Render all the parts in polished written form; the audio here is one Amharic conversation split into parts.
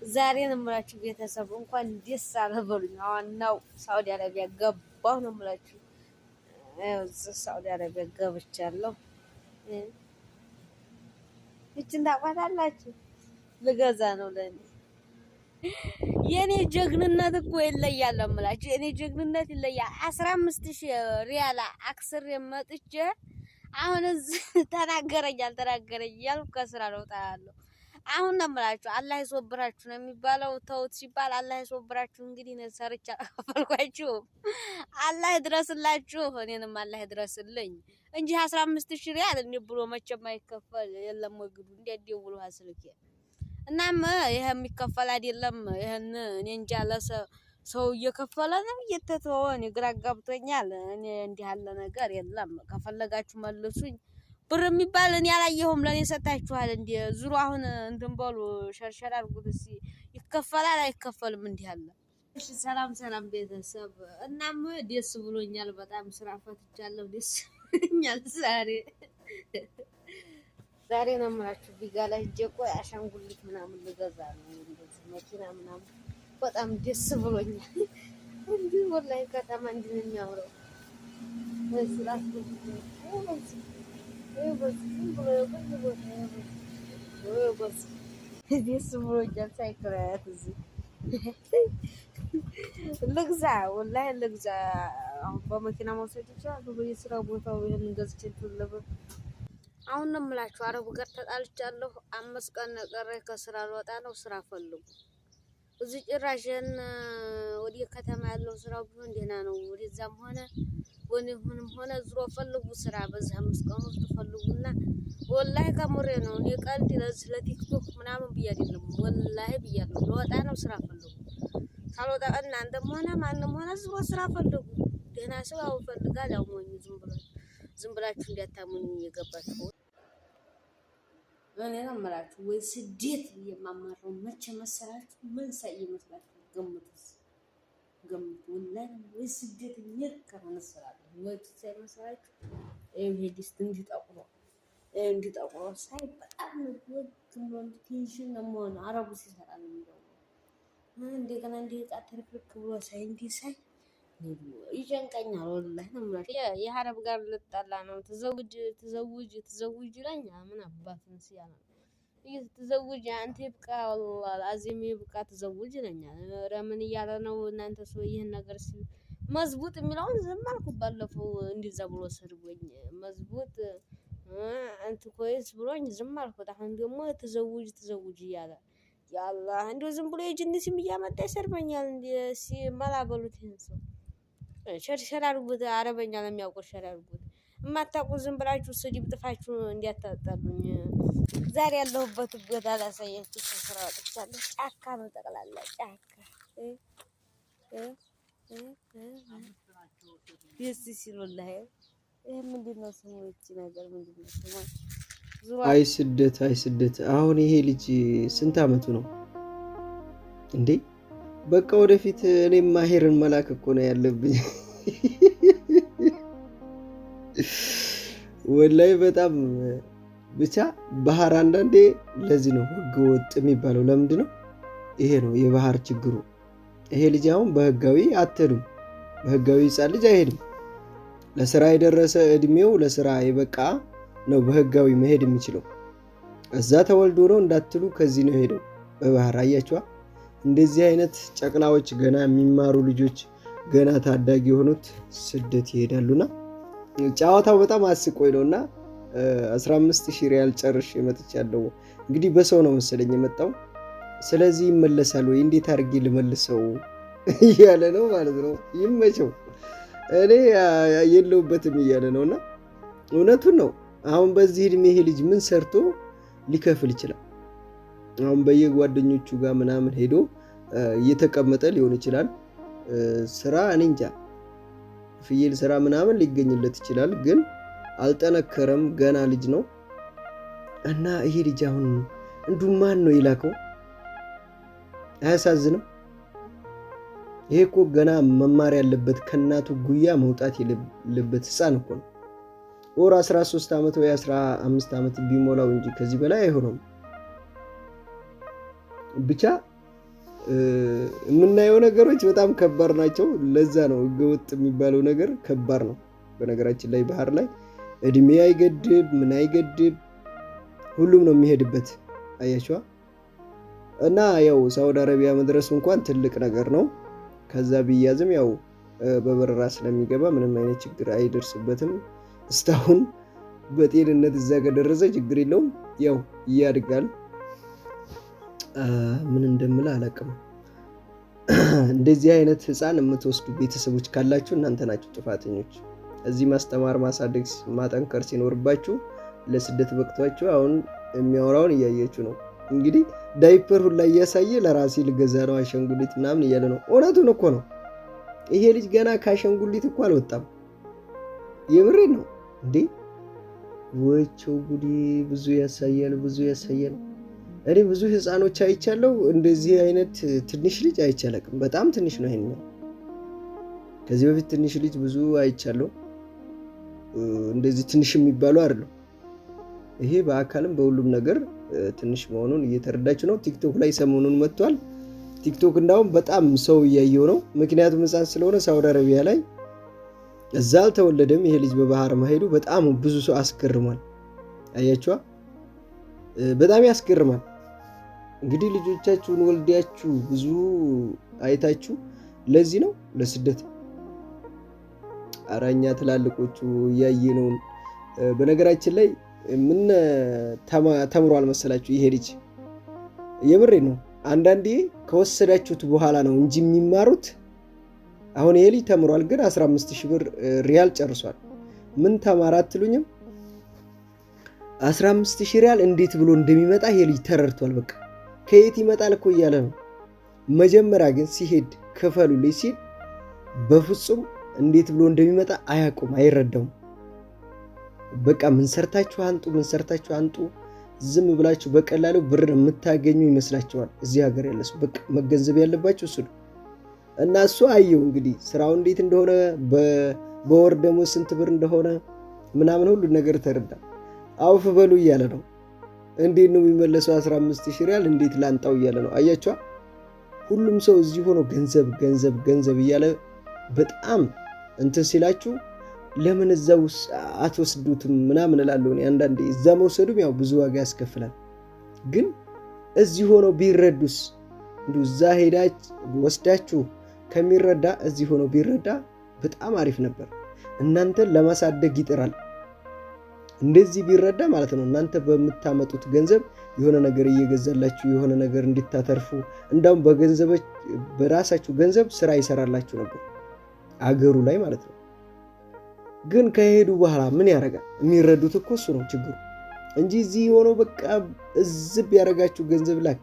ዛሬ ነው የምላችሁ ቤተሰብ እንኳን ደስ አለ በሉኝ። ዋናው ሳውዲ አረቢያ ገባሁ ነው የምላችሁ። ሳውዲ አረቢያ ገብቻለሁ። ይችን ታውቃታላችሁ? ልገዛ ነው ለኔ። የኔ ጀግንነት እኮ ይለያል ነው የምላችሁ። የኔ ጀግንነት ይለያል። 15000 ሪያል አክስር መጥቼ አሁን እዚህ ተናገረኝ አልተናገረኝ እያልኩ ከስራ እወጣለሁ። አሁን ነው የምላችሁ። አላህ ይሶብራችሁ ነው የሚባለው። ተውት ሲባል አላህ ይሶብራችሁ። እንግዲህ ነው ሰርቻ አፈልኳችሁ። አላህ ይድረስላችሁ፣ እኔንም አላህ ይድረስልኝ እንጂ 15000 ሪያል እንዴ ብሎ መቼም አይከፈል የለም። ወግዱ እንዴት ደውሉ አስልኬ እናም ይሄ የሚከፈል አይደለም። ይሄን እኔ እንጃ ሰው እየከፈለ ነው እየተተወ ነው። ግራ ጋብቶኛል። እኔ እንዲህ ያለ ነገር የለም። ከፈለጋችሁ መልሱኝ። ብር የሚባል እኔ አላየሁም። ለኔ ሰጣችኋል እንዴ? ዙሩ አሁን እንትን በሉ ሸርሸር አድርጉት እስኪ። ይከፈላል አይከፈልም? እንዲህ አለ። እሺ ሰላም ሰላም ቤተሰብ። እናም ደስ ብሎኛል በጣም ስራ ፈትቻለሁ። ደስ ብሎኛል ዛሬ ነው የምላችሁ። ቢጋ ላይ ሂጅ ቆይ አሻንጉሊት ምናምን ልገዛ ነው እንደዚህ መኪና ምናምን። በጣም ደስ ብሎኛል። እንዲህ ወላሂ ከተማ እንዲህ ነው የሚያምረው። ስራት ደስ ብሎኛል። ሳይክራት እዚህ ልግዛ ወላሂ ልግዛ። አሁን በመኪና መውሰድ ይችላል። በየስራ ቦታው ይሄን ገዝቼ ትልበ አሁን ነው የምላችሁ። አረቡ ጋር ተጣልቻለሁ። 5 ቀን ቀረኝ ከስራ ልወጣ ነው። ስራ ፈልጉ። እዚህ ጭራሽን ወደ ከተማ ያለው ስራው ቢሆን ደህና ነው። ወደዛም ሆነ ወንሁንም ሆነ ዝሮ ፈልጉ ስራ። በዚህ 5 ቀን ውስጥ ፈልጉና ወላሂ ከምሬ ነው። እኔ ቀልድ ለቲክቶክ ምናምን ብዬ አይደለም ወላሂ ብያለሁ። ልወጣ ነው። ስራ ፈልጉ። ካልወጣ እናንተም ሆነ ማንም ሆነ ዝሮ ስራ ፈልጉ። ደህና ሰው ያው ፈልጋል። ያው ሞኝ ዝም ብላችሁ እንዲያታሙኝ እየገባችሁ እኔ ነው የምላችሁ። ወይ ስደት የማማረው መቼ መሰላችሁ? ምን ሳይ ይመስላችሁ? ገምቱ ወላሂ። ወይ ስደት ይከራ መስራለሁ ወይ ሳይ መሰላችሁ? ይሄ ዲስት እንዲጠቁሮ ሳይ በጣም ነው ቴንሽን ነው የምሆነው። አረቡ ሲሰራ ነው የሚለው እንደገና እንዲህ ጣትርክርክ ብሎ ሳይ እንዲህ ሳይ ይጨንቀኛል ወላሂ ነው የምላችሁ። የሀረብ ጋር ልጣላ ነው። ትዘውጅ ይለኛል። ምን አባቱን ሲያና ትዘውጅ አንተ ይብቃ ወላሂ አዚም ይብቃ ትዘውጅ ይለኛል። ረምን እያለ ነው እናንተ ሰው ይሄን ነገር ሲል መዝቡጥ የሚለውን ዝም አልኩ። ባለፈው እንዲዛ ብሎ ሰርቦኝ መዝቡጥ አንተ ኮይስ ብሎኝ ዝም አልኩት። አሁን ደግሞ ትዘውጅ እያለ ያአላህ እንደው ዝም ብሎ የጅን ሲም እያመጣ ይሰርበኛል። እንደ ሲመላበሉት ይሄን ሰው ሸርሸር አድርጉት። አረበኛ ለሚያውቁ ሸር አድርጉት። የማታውቁ ዝም ብላችሁ ስድብ ጥፋችሁ እንዲያታጣሉኝ። ዛሬ ያለሁበት ቦታ ላሳያችሁ። ከስራ ወጥቻለሁ። ጫካ ነው ጠቅላላ ጫካ። ደስ ሲል ወላሂ። ይሄ ምንድነው ስሙ? እቺ ነገር ምንድነው ስሙ? አይ ስደት። አሁን ይሄ ልጅ ስንት አመቱ ነው እንዴ? በቃ ወደፊት እኔም ማሄርን መላክ እኮ ነው ያለብኝ። ወላይ በጣም ብቻ ባህር አንዳንዴ ለዚህ ነው ህገ ወጥ የሚባለው። ለምንድን ነው? ይሄ ነው የባህር ችግሩ። ይሄ ልጅ አሁን በህጋዊ አትሄዱም። በህጋዊ ህፃን ልጅ አይሄድም። ለስራ የደረሰ እድሜው ለስራ የበቃ ነው በህጋዊ መሄድ የሚችለው። እዛ ተወልዶ ነው እንዳትሉ ከዚህ ነው ሄደው በባህር። አያችዋ እንደዚህ አይነት ጨቅላዎች ገና የሚማሩ ልጆች ገና ታዳጊ የሆኑት ስደት ይሄዳሉና ጫዋታው በጣም አስቆይ ነውና 15000 ሪያል ጨርሼ መጥቻለሁ። እንግዲህ በሰው ነው መሰለኝ የመጣው። ስለዚህ ይመለሳል ወይ እንዴት አድርጌ ልመልሰው እያለ ነው ማለት ነው። ይመቸው እኔ የለውበትም እያለ ነውና እውነቱን ነው። አሁን በዚህ እድሜ ይሄ ልጅ ምን ሰርቶ ሊከፍል ይችላል? አሁን በየጓደኞቹ ጋር ምናምን ሄዶ እየተቀመጠ ሊሆን ይችላል። ስራ እኔ እንጃ ፍየል ስራ ምናምን ሊገኝለት ይችላል። ግን አልጠነከረም፣ ገና ልጅ ነው እና ይሄ ልጅ አሁን እንዱ ማን ነው ይላከው? አያሳዝንም? ይሄ እኮ ገና መማር ያለበት ከናቱ ጉያ መውጣት የሌለበት ህፃን እኮ ነው። ወር 13 ዓመት ወይ 15 ዓመት ቢሞላው እንጂ ከዚህ በላይ አይሆንም። ብቻ የምናየው ነገሮች በጣም ከባድ ናቸው። ለዛ ነው ህገወጥ የሚባለው ነገር ከባድ ነው። በነገራችን ላይ ባህር ላይ እድሜ አይገድብ ምን አይገድብ ሁሉም ነው የሚሄድበት። አያችዋ እና ያው ሳውዲ አረቢያ መድረሱ እንኳን ትልቅ ነገር ነው። ከዛ ቢያዝም ያው በበረራ ስለሚገባ ምንም አይነት ችግር አይደርስበትም። እስካሁን በጤንነት እዛ ከደረሰ ችግር የለውም። ያው ያድጋል። ምን እንደምል አላውቅም። እንደዚህ አይነት ህፃን የምትወስዱ ቤተሰቦች ካላችሁ እናንተ ናችሁ ጥፋተኞች። እዚህ ማስተማር ማሳደግ ማጠንከር ሲኖርባችሁ ለስደት በቅቷችሁ አሁን የሚያወራውን እያያችሁ ነው። እንግዲህ ዳይፐር ሁላ እያሳየ ለራሴ ልገዛ ነው አሸንጉሊት ምናምን እያለ ነው። እውነቱን እኮ ነው። ይሄ ልጅ ገና ከአሸንጉሊት እኮ አልወጣም። የምሬን ነው እንዴ! ወቸው ጉዴ! ብዙ ያሳያል፣ ብዙ ያሳያል። እኔ ብዙ ህፃኖች አይቻለሁ። እንደዚህ አይነት ትንሽ ልጅ አይቻለቅም። በጣም ትንሽ ነው ይሄን። ከዚህ በፊት ትንሽ ልጅ ብዙ አይቻለሁ። እንደዚህ ትንሽ የሚባሉ አይደለም። ይሄ በአካልም በሁሉም ነገር ትንሽ መሆኑን እየተረዳችሁ ነው። ቲክቶክ ላይ ሰሞኑን መጥቷል። ቲክቶክ እንዳውም በጣም ሰው እያየው ነው። ምክንያቱም ህፃን ስለሆነ ሳውዲ አረቢያ ላይ እዛ አልተወለደም። ይሄ ልጅ በባህር መሄዱ በጣም ብዙ ሰው አስገርሟል። አያችዋ፣ በጣም ያስገርማል። እንግዲህ ልጆቻችሁን ወልዳችሁ ብዙ አይታችሁ ለዚህ ነው ለስደት አራኛ ትላልቆቹ እያየነውን። በነገራችን ላይ ምን ተምሯል መሰላችሁ? ይሄ ልጅ የምሬ ነው። አንዳንዴ ከወሰዳችሁት በኋላ ነው እንጂ የሚማሩት። አሁን ይሄ ልጅ ተምሯል፣ ግን 15,000 ብር ሪያል ጨርሷል። ምን ተማራ አትሉኝም? 15,000 ሪያል እንዴት ብሎ እንደሚመጣ ይሄ ልጅ ተረድቷል። በቃ ከየት ይመጣል እኮ እያለ ነው። መጀመሪያ ግን ሲሄድ ክፈሉልኝ ሲል በፍጹም እንዴት ብሎ እንደሚመጣ አያውቁም፣ አይረዳውም። በቃ ምን ሰርታችሁ አንጡ፣ ምን ሰርታችሁ አንጡ፣ ዝም ብላችሁ በቀላሉ ብር የምታገኙ ይመስላችኋል። እዚህ ሀገር ያለ ሰው በቃ መገንዘብ ያለባችሁ እሱ ነው። እና እሱ አየው እንግዲህ ስራው እንዴት እንደሆነ በወር ደግሞ ስንት ብር እንደሆነ ምናምን ሁሉ ነገር ተረዳ። አውፍ በሉ እያለ ነው። እንዴት ነው የሚመለሰው 15,000 ሪያል እንዴት ላንጣው እያለ ነው። አያችኋ፣ ሁሉም ሰው እዚህ ሆኖ ገንዘብ ገንዘብ ገንዘብ እያለ በጣም እንትን ሲላችሁ ለምን እዛው አትወስዱትም ምናምን እላለሁ እኔ አንዳንዴ። እዛ መውሰዱም ያው ብዙ ዋጋ ያስከፍላል። ግን እዚህ ሆኖ ቢረዱስ? እንዲሁ እዛ ወስዳችሁ ከሚረዳ እዚህ ሆኖ ቢረዳ በጣም አሪፍ ነበር። እናንተን ለማሳደግ ይጥራል። እንደዚህ ቢረዳ ማለት ነው። እናንተ በምታመጡት ገንዘብ የሆነ ነገር እየገዛላችሁ የሆነ ነገር እንድታተርፉ፣ እንዳውም በራሳችሁ ገንዘብ ስራ ይሰራላችሁ ነበር አገሩ ላይ ማለት ነው። ግን ከሄዱ በኋላ ምን ያደርጋል? የሚረዱት እኮ እሱ ነው ችግሩ እንጂ እዚህ ሆኖ በቃ እዝብ ያደረጋችሁ ገንዘብ ላክ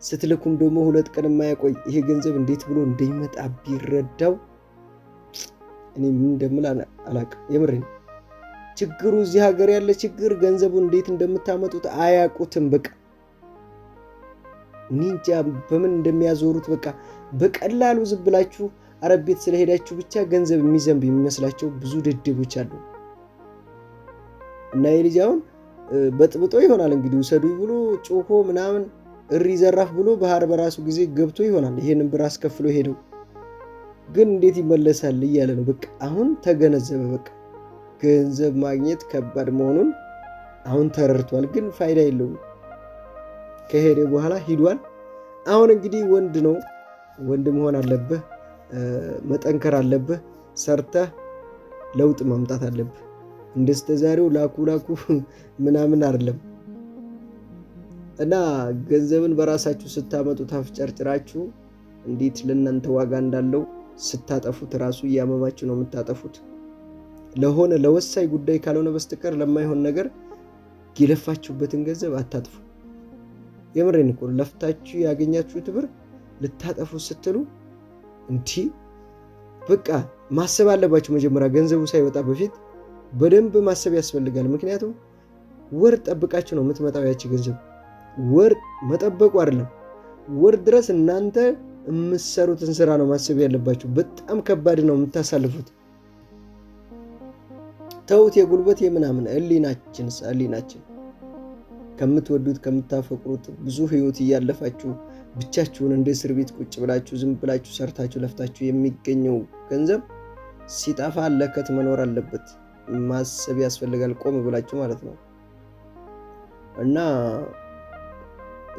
ስትልኩም ደግሞ 2 ቀን የማያቆይ ይሄ ገንዘብ እንዴት ብሎ እንደሚመጣ ቢረዳው እኔ ምን እንደምል አላውቅም። የምሬን ችግሩ እዚህ ሀገር ያለ ችግር ገንዘቡ እንዴት እንደምታመጡት አያውቁትም። በቃ ኒንጃ በምን እንደሚያዞሩት በቃ በቀላሉ ዝም ብላችሁ አረብ ቤት ስለሄዳችሁ ብቻ ገንዘብ የሚዘንብ የሚመስላቸው ብዙ ደደቦች አሉ። እና የልጅ አሁን በጥብጦ ይሆናል እንግዲህ ውሰዱኝ ብሎ ጮሆ ምናምን እሪ ዘራፍ ብሎ ባህር በራሱ ጊዜ ገብቶ ይሆናል ይሄንን ብር አስከፍሎ ሄደው፣ ግን እንዴት ይመለሳል እያለ ነው። በቃ አሁን ተገነዘበ። በቃ ገንዘብ ማግኘት ከባድ መሆኑን አሁን ተረድቷል። ግን ፋይዳ የለውም። ከሄደ በኋላ ሂዷል። አሁን እንግዲህ ወንድ ነው፣ ወንድ መሆን አለብህ፣ መጠንከር አለብህ፣ ሰርተህ ለውጥ ማምጣት አለብህ። እንደስተዛሬው ላኩ ምናምን አይደለም። እና ገንዘብን በራሳችሁ ስታመጡ ታፍጨርጭራችሁ እንዴት ለእናንተ ዋጋ እንዳለው ስታጠፉት ራሱ እያመማችሁ ነው የምታጠፉት። ለሆነ ለወሳኝ ጉዳይ ካልሆነ በስተቀር ለማይሆን ነገር የለፋችሁበትን ገንዘብ አታጥፉ። የምሬን እኮ ለፍታችሁ ያገኛችሁት ብር ልታጠፉ ስትሉ እንዲህ በቃ ማሰብ አለባችሁ። መጀመሪያ ገንዘቡ ሳይወጣ በፊት በደንብ ማሰብ ያስፈልጋል። ምክንያቱም ወር ጠብቃችሁ ነው የምትመጣው ያቺ ገንዘብ። ወር መጠበቁ አይደለም፣ ወር ድረስ እናንተ የምትሰሩትን ስራ ነው ማሰብ ያለባችሁ። በጣም ከባድ ነው የምታሳልፉት። ተውት የጉልበት የምናምን ህሊናችን ከምትወዱት ከምታፈቅሩት ብዙ ህይወት እያለፋችሁ ብቻችሁን እንደ እስር ቤት ቁጭ ብላችሁ ዝም ብላችሁ ሰርታችሁ ለፍታችሁ የሚገኘው ገንዘብ ሲጠፋ ለከት መኖር አለበት። ማሰብ ያስፈልጋል፣ ቆም ብላችሁ ማለት ነው። እና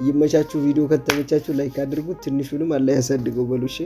ይመቻችሁ። ቪዲዮ ከተመቻችሁ ላይክ አድርጉት። ትንሹንም አላህ ያሳድገው በሉ እሺ።